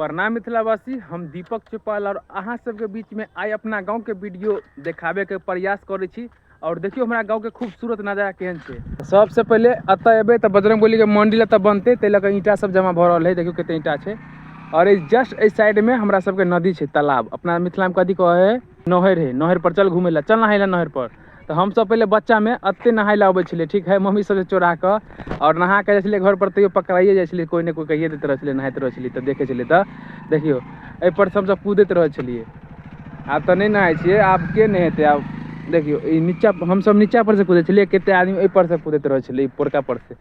प्रणाम मिथिलावासी, हम दीपक चौपाल और अहाँ सबके बीच में आइ अपना गांव के वीडियो देखाबे के प्रयास करे छी। और देखियो हमरा गांव के खूबसूरत नजारा केहन छे। सबसे पहले अतः एबे त बजरंगबली के मंदिर त बनते ते लगे ईंटा सब जमा भ रहल है। देखियो कितने ईंटा छे। और इस जस्ट इस साइड में हमरा सबके नदी छे, तालाब। अपना मिथिला में कथी कहे है, नहर है। नहर पर चल घूमे ला, चल नहाय ला नहर पर। तो हम सब पहले बच्चा में अत्ते नहाय ला आबे छले, ठीक है, मम्मी सब चोरा के और नहा के जाए घर पर, तैयो पकड़ाइए जाए कोई ने कोई कहिए देते रहे, नहाते रहे तो देखे चले। तो देखियो एहि पर हम सब कूदते रहे छलिए। आब तो नहीं नहाय छिए, आब के नहेते। आब देखियो नीचा हम सब नीचा पर से कूदे छलिए, केते आदमी एहि पर से कूदते रहे छलिए, पोरका पर से।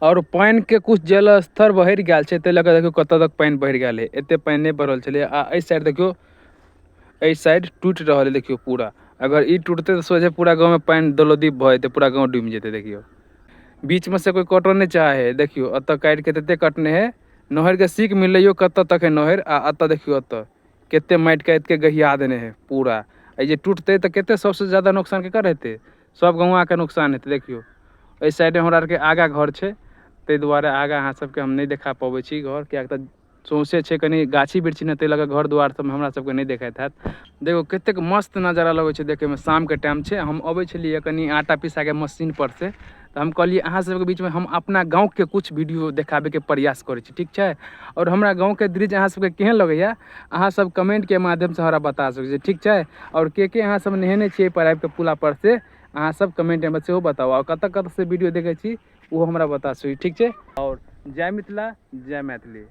और पानी के कुछ जल स्तर बढ़ गया है, ते लगे देखियो कत तक पानी बढ़ गया है। एते पानी नहीं बढ़ल छले। आ एहि साइड देखियो, एहि साइड टूट रहा है, देखियो पूरा। अगर ई टूटते तो सोचे पूरा गाँव में पानी दलोदीप भते, पूरा गाँव डूब जेते। देखियो बीच में से कोई कटो नहीं चाहे। देखियो अत काट के तेते कटने है। नहर के सीख मिल कत तक है नहर। आ अत देखियो अत केते माटि काट के गहिया देने है पूरा। ये टूटते तो केते सबसे ज्यादा नुकसान के कर हेते, सब गाँव के नुकसान हेते। देखियो एहि साइड हमरा के आगा घर छे, ते दुआरे आगा अहाँ सबके हम नहीं देखा पाबे छी घर, क्या सौंसे छे कनी गाछी वृक्षी ने, ते लगे घर दुआर सब हमरा सबके नहीं देखाइत हैत। देखो कतेक मस्त नजारा लगे छे देखे में। शाम के टाइम छे, हम अबै छलिए कनी आटा पिसा के मशीन पर से। तो हम कहलिए अहाँ सबके बीच में हम अपना गाँव के कुछ वीडियो देखाबे के प्रयास करे छी, ठीक है। और हमरा गाँव के दृश्य अहाँ सबके केहन लगैया, अहाँ सब कमेंट के माध्यम से हमरा बता सकै छी, ठीक है। और के अहाँ सब नहेने छिए पर आबि के पुला पर से, अहाँ सब कमेंट में सेहो बताओ। और कत से वीडियो देखे छी वो हमरा बता सकै, ठीक है। और जय मिथिला, जय मैथिली।